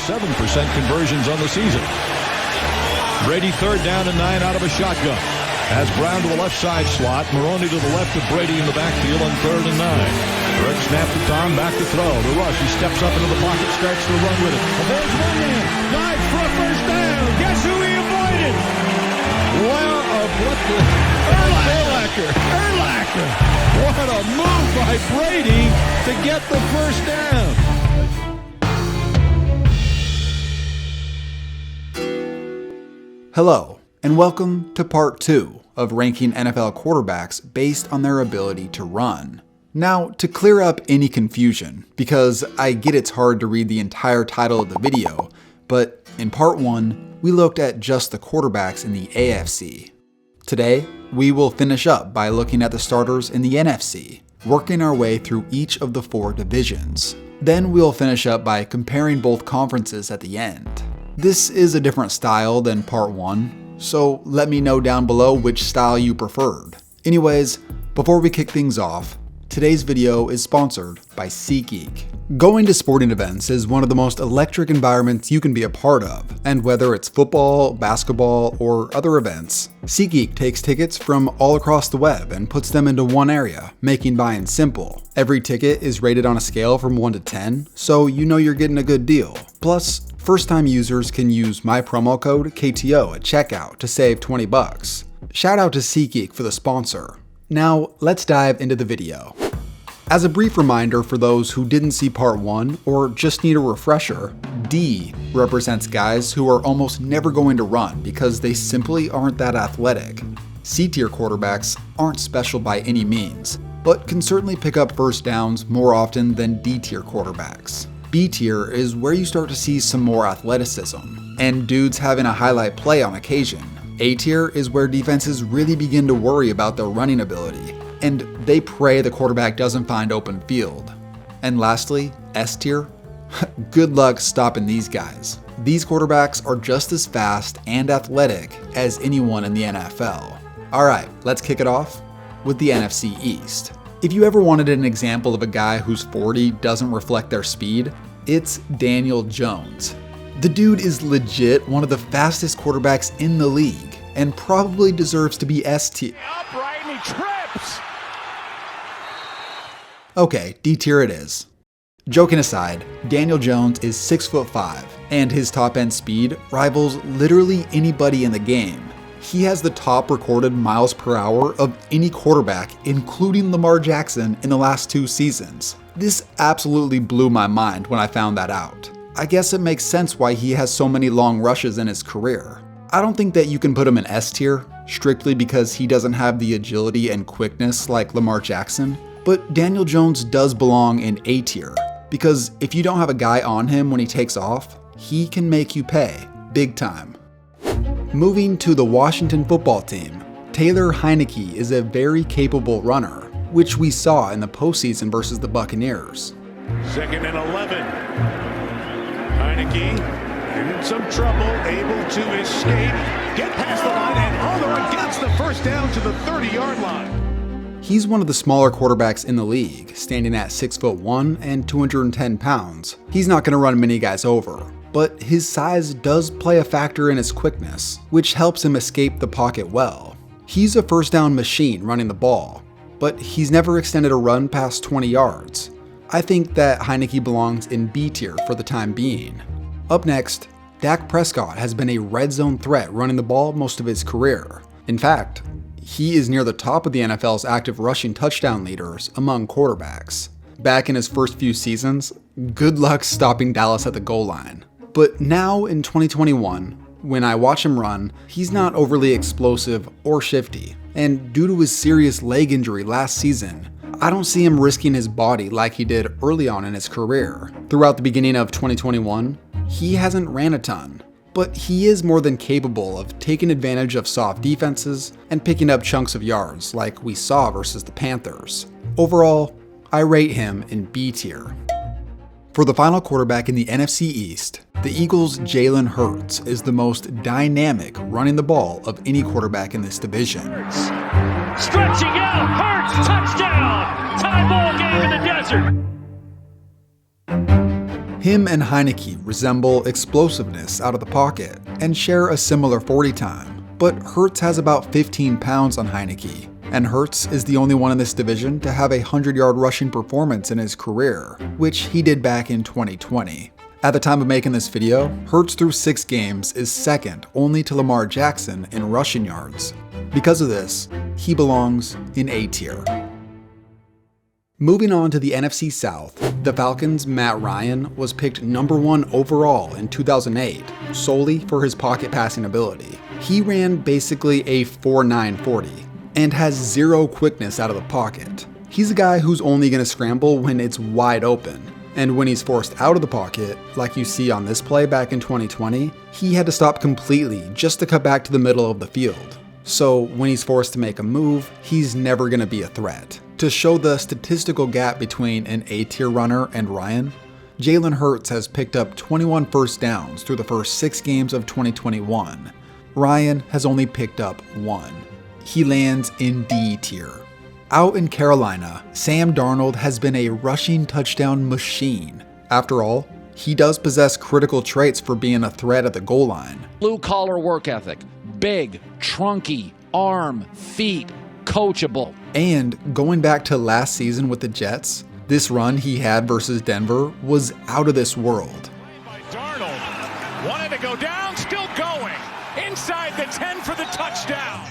conversions on the season. Brady 3rd down and 9 out of a shotgun. Has Brown to the left side slot. Maroney to the left of Brady in the backfield on 3rd and 9. Kirk snaps to Tom, back to throw. The rush, he steps up into the pocket, starts to run with it. There's one man, dives for a first down. Guess who he avoided? Urlacher. What a move by Brady to get the first down. Hello, and welcome to part 2 of ranking NFL quarterbacks based on their ability to run. Now, to clear up any confusion, because I get it's hard to read the entire title of the video, but in part 1, we looked at just the quarterbacks in the AFC. Today, we will finish up by looking at the starters in the NFC, working our way through each of the 4 divisions. Then we'll finish up by comparing both conferences at the end. This is a different style than part 1, so let me know down below which style you preferred. Anyways, before we kick things off, today's video is sponsored by SeatGeek. Going to sporting events is one of the most electric environments you can be a part of, and whether it's football, basketball, or other events, SeatGeek takes tickets from all across the web and puts them into one area, making buying simple. Every ticket is rated on a scale from 1 to 10, so you know you're getting a good deal. Plus, first-time users can use my promo code KTO at checkout to save $20. Shout out to SeatGeek for the sponsor. Now, let's dive into the video. As a brief reminder for those who didn't see part 1 or just need a refresher, D represents guys who are almost never going to run because they simply arenn't that athletic. C-tier quarterbacks aren't special by any means, but can certainly pick up first downs more often than D-tier quarterbacks. B-tier is where you start to see some more athleticism, and dudes having a highlight play on occasion. A-tier is where defenses really begin to worry about their running ability, and they pray the quarterback doesn't find open field. And lastly, S-tier? Good luck stopping these guys. These quarterbacks are just as fast and athletic as anyone in the NFL. Alright, let's kick it off with the NFC East. If you ever wanted an example of a guy whose 40 doesn't reflect their speed, it's Daniel Jones. The dude is legit one of the fastest quarterbacks in the league, and probably deserves to be S-tier. Upright and he trips. Okay, D-tier it is. Joking aside, Daniel Jones is 6'5", and his top-end speed rivals literally anybody in the game. He has the top recorded miles per hour of any quarterback, including Lamar Jackson, in the last 2 seasons. This absolutely blew my mind when I found that out. I guess it makes sense why he has so many long rushes in his career. I don't think that you can put him in S tier, strictly because he doesn't have the agility and quickness like Lamar Jackson, but Daniel Jones does belong in A tier, because if you don't have a guy on him when he takes off, he can make you pay, big time. Moving to the Washington football team, Taylor Heineke is a very capable runner, which we saw in the postseason versus the Buccaneers. 2nd and 11. Heineke in some trouble, able to escape, get past the line, and on the run gets the first down to the 30-yard line. He's one of the smaller quarterbacks in the league, standing at 6'1" and 210 pounds. He's not going to run many guys over, but his size does play a factor in his quickness, which helps him escape the pocket well. He's a first down machine running the ball, but he's never extended a run past 20 yards. I think that Heineke belongs in B tier for the time being. Up next, Dak Prescott has been a red zone threat running the ball most of his career. In fact, he is near the top of the NFL's active rushing touchdown leaders among quarterbacks. Back in his first few seasons, good luck stopping Dallas at the goal line. But now in 2021, when I watch him run, he's not overly explosive or shifty. And due to his serious leg injury last season, I don't see him risking his body like he did early on in his career. Throughout the beginning of 2021, he hasn't ran a ton, but he is more than capable of taking advantage of soft defenses and picking up chunks of yards like we saw versus the Panthers. Overall, I rate him in B tier. For the final quarterback in the NFC East, the Eagles' Jalen Hurts is the most dynamic running the ball of any quarterback in this division. Stretching out, Hurts, touchdown! Tie ball game in the desert. Him and Heineke resemble explosiveness out of the pocket and share a similar 40 time, but Hurts has about 15 pounds on Heineke, and Hurts is the only one in this division to have a 100-yard rushing performance in his career, which he did back in 2020. At the time of making this video, Hurts through 6 games is second only to Lamar Jackson in rushing yards. Because of this, he belongs in A tier. Moving on to the NFC South, the Falcons' Matt Ryan was picked number 1 overall in 2008, solely for his pocket passing ability. He ran basically a 4.9 40 and has zero quickness out of the pocket. He's a guy who's only going to scramble when it's wide open. And when he's forced out of the pocket, like you see on this play back in 2020, he had to stop completely just to cut back to the middle of the field. So when he's forced to make a move, he's never going to be a threat. To show the statistical gap between an A-tier runner and Ryan, Jalen Hurts has picked up 21 first downs through the first 6 games of 2021. Ryan has only picked up 1. He lands in D tier. Out in Carolina, Sam Darnold has been a rushing touchdown machine. After all, he does possess critical traits for being a threat at the goal line. Blue-collar work ethic, big, trunky, arm, feet, coachable. And going back to last season with the Jets, this run he had versus Denver was out of this world. By Darnold, wanted to go down, still going. Inside the 10 for the touchdown.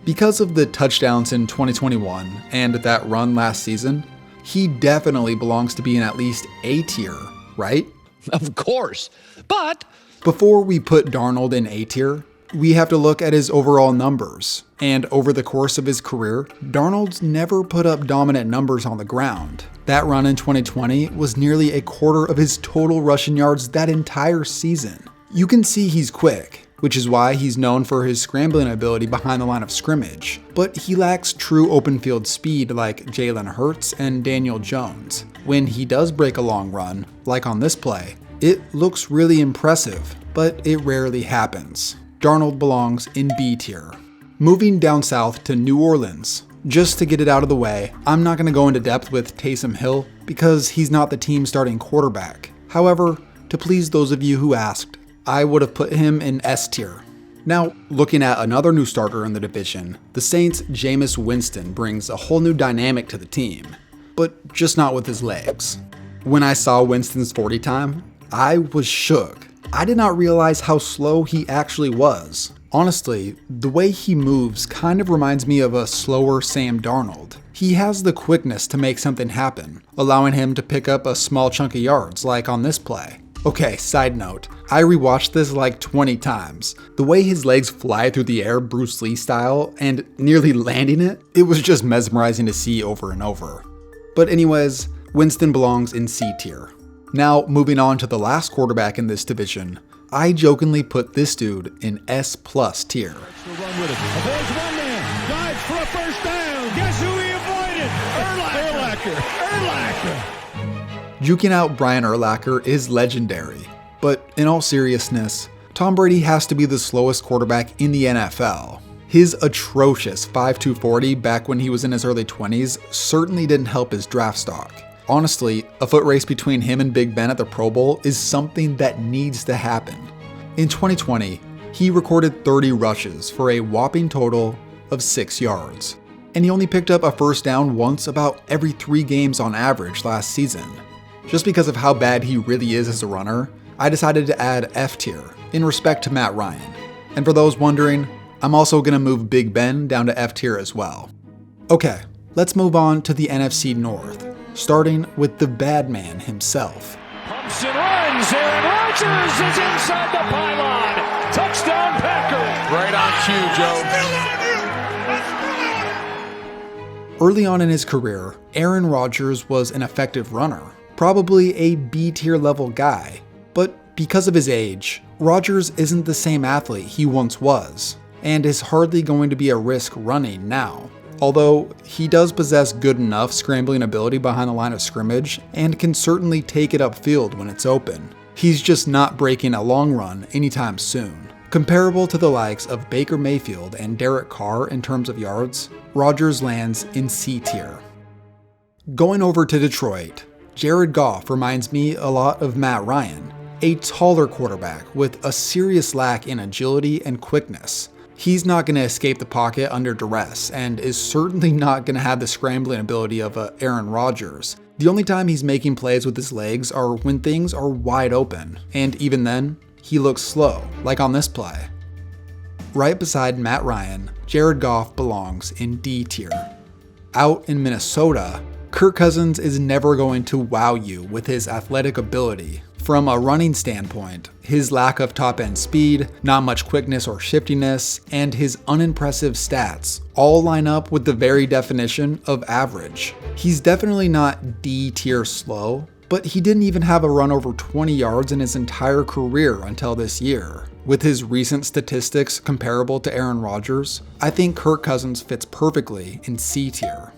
Because of the touchdowns in 2021 and that run last season, he definitely belongs to be in at least A tier, right? Of course, but before we put Darnold in A tier, we have to look at his overall numbers. And over the course of his career, Darnold's never put up dominant numbers on the ground. That run in 2020 was nearly a quarter of his total rushing yards that entire season. You can see he's quick, which is why he's known for his scrambling ability behind the line of scrimmage, but he lacks true open field speed like Jalen Hurts and Daniel Jones. When he does break a long run, like on this play, it looks really impressive, but it rarely happens. Darnold belongs in B tier. Moving down south to New Orleans. Just to get it out of the way, I'm not going to go into depth with Taysom Hill because he's not the team's starting quarterback. However, to please those of you who asked, I would have put him in S tier. Now, looking at another new starter in the division, the Saints' Jameis Winston brings a whole new dynamic to the team, but just not with his legs. When I saw Winston's 40 time, I was shook. I did not realize how slow he actually was. Honestly, the way he moves kind of reminds me of a slower Sam Darnold. He has the quickness to make something happen, allowing him to pick up a small chunk of yards like on this play. Okay, side note, I rewatched this like 20 times. The way his legs fly through the air Bruce Lee style and nearly landing it was just mesmerizing to see over and over. But anyways, Winston belongs in C tier. Now, moving on to the last quarterback in this division, I jokingly put this dude in S+ tier. Run with it. Avoids one man. Dives for a first down. Guess who he avoided? Urlacher. Juking out Brian Urlacher is legendary, but in all seriousness, Tom Brady has to be the slowest quarterback in the NFL. His atrocious 5.2 40 back when he was in his early 20s certainly didn't help his draft stock. Honestly, a foot race between him and Big Ben at the Pro Bowl is something that needs to happen. In 2020, he recorded 30 rushes for a whopping total of 6 yards, and he only picked up a first down once about every 3 games on average last season. Just because of how bad he really is as a runner, I decided to add F tier in respect to Matt Ryan. And for those wondering, I'm also going to move Big Ben down to F tier as well. Okay, let's move on to the NFC North, starting with the bad man himself. Pumps and runs. Aaron Rodgers is inside the pylon. Touchdown Packers. Right on cue, Joe. Early on in his career, Aaron Rodgers was an effective runner, probably a B tier level guy. But because of his age, Rodgers isn't the same athlete he once was, and is hardly going to be a risk running now. Although he does possess good enough scrambling ability behind the line of scrimmage and can certainly take it upfield when it's open. He's just not breaking a long run anytime soon. Comparable to the likes of Baker Mayfield and Derek Carr in terms of yards, Rodgers lands in C tier. Going over to Detroit, Jared Goff reminds me a lot of Matt Ryan, a taller quarterback with a serious lack in agility and quickness. He's not going to escape the pocket under duress and is certainly not going to have the scrambling ability of Aaron Rodgers. The only time he's making plays with his legs are when things are wide open, and even then, he looks slow, like on this play. Right beside Matt Ryan, Jared Goff belongs in D tier. Out in Minnesota, Kirk Cousins is never going to wow you with his athletic ability. From a running standpoint, his lack of top-end speed, not much quickness or shiftiness, and his unimpressive stats all line up with the very definition of average. He's definitely not D-tier slow, but he didn't even have a run over 20 yards in his entire career until this year. With his recent statistics comparable to Aaron Rodgers, I think Kirk Cousins fits perfectly in C tier.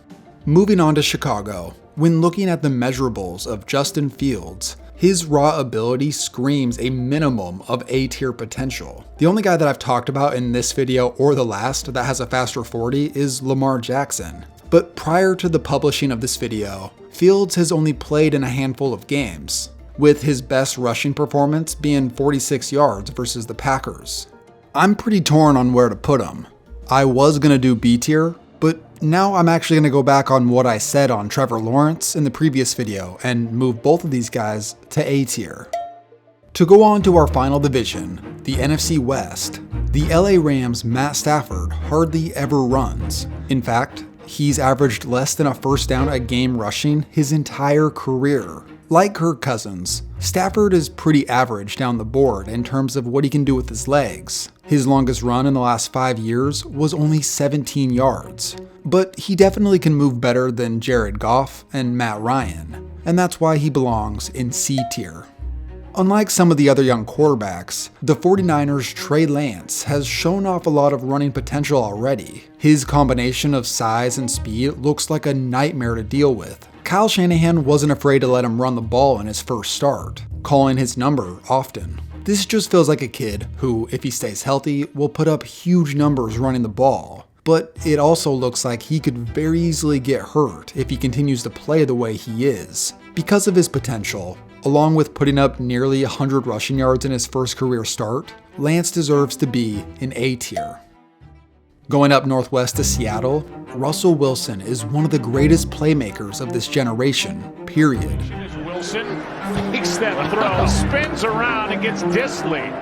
Moving on to Chicago, when looking at the measurables of Justin Fields, his raw ability screams a minimum of A-tier potential. The only guy that I've talked about in this video or the last that has a faster 40 is Lamar Jackson. But prior to the publishing of this video, Fields has only played in a handful of games, with his best rushing performance being 46 yards versus the Packers. I'm pretty torn on where to put him. I was gonna do B tier, but now I'm actually gonna go back on what I said on Trevor Lawrence in the previous video and move both of these guys to A tier. To go on to our final division, the NFC West, the LA Rams' Matt Stafford hardly ever runs. In fact, he's averaged less than a first down a game rushing his entire career. Like Kirk Cousins, Stafford is pretty average down the board in terms of what he can do with his legs. His longest run in the last 5 years was only 17 yards. But he definitely can move better than Jared Goff and Matt Ryan, and that's why he belongs in C tier. Unlike some of the other young quarterbacks, the 49ers' Trey Lance has shown off a lot of running potential already. His combination of size and speed looks like a nightmare to deal with. Kyle Shanahan wasn't afraid to let him run the ball in his first start, calling his number often. This just feels like a kid who, if he stays healthy, will put up huge numbers running the ball. But it also looks like he could very easily get hurt if he continues to play the way he is. Because of his potential, along with putting up nearly 100 rushing yards in his first career start, Lance deserves to be in A tier. Going up northwest to Seattle, Russell Wilson is one of the greatest playmakers of this generation, period. Wilson fakes that throw, spins around and gets dislayed.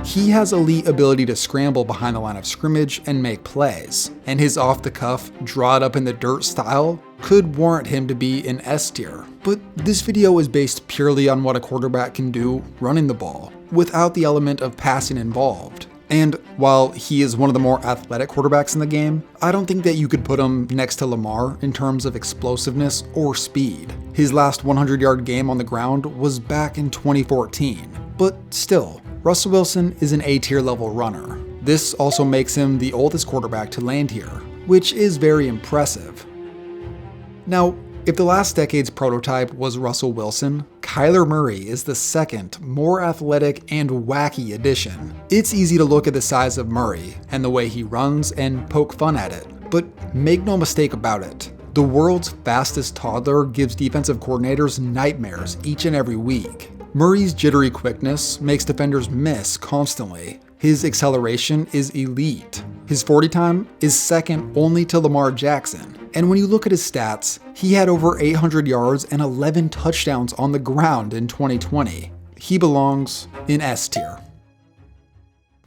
He has elite ability to scramble behind the line of scrimmage and make plays, and his off-the-cuff, draw-it-up-in-the-dirt style could warrant him to be in S tier. But this video is based purely on what a quarterback can do running the ball, without the element of passing involved. And while he is one of the more athletic quarterbacks in the game, I don't think that you could put him next to Lamar in terms of explosiveness or speed. His last 100-yard game on the ground was back in 2014. But still, Russell Wilson is an A-tier level runner. This also makes him the oldest quarterback to land here, which is very impressive. Now, if the last decade's prototype was Russell Wilson, Kyler Murray is the second, more athletic and wacky addition. It's easy to look at the size of Murray and the way he runs and poke fun at it, but make no mistake about it. The world's fastest toddler gives defensive coordinators nightmares each and every week. Murray's jittery quickness makes defenders miss constantly. His acceleration is elite. His 40 time is second only to Lamar Jackson. And when you look at his stats, he had over 800 yards and 11 touchdowns on the ground in 2020. He belongs in S tier.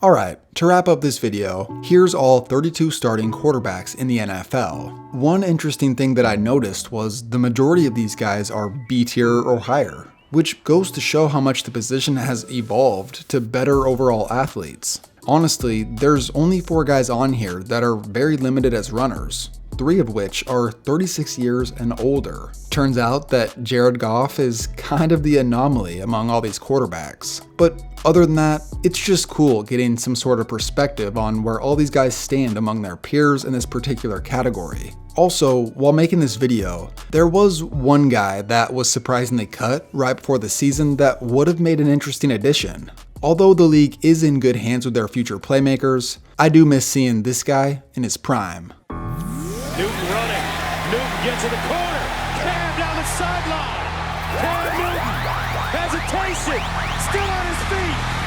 Alright, to wrap up this video, here's all 32 starting quarterbacks in the NFL. One interesting thing that I noticed was the majority of these guys are B tier or higher, which goes to show how much the position has evolved to better overall athletes. Honestly, there's only 4 guys on here that are very limited as runners, 3 of which are 36 years and older. Turns out that Jared Goff is kind of the anomaly among all these quarterbacks. But other than that, it's just cool getting some sort of perspective on where all these guys stand among their peers in this particular category. Also, while making this video, there was one guy that was surprisingly cut right before the season that would have made an interesting addition. Although the league is in good hands with their future playmakers, I do miss seeing this guy in his prime. Newton running. Newton gets to the corner. Cam down the sideline. Cam Newton, hesitation, still on his feet.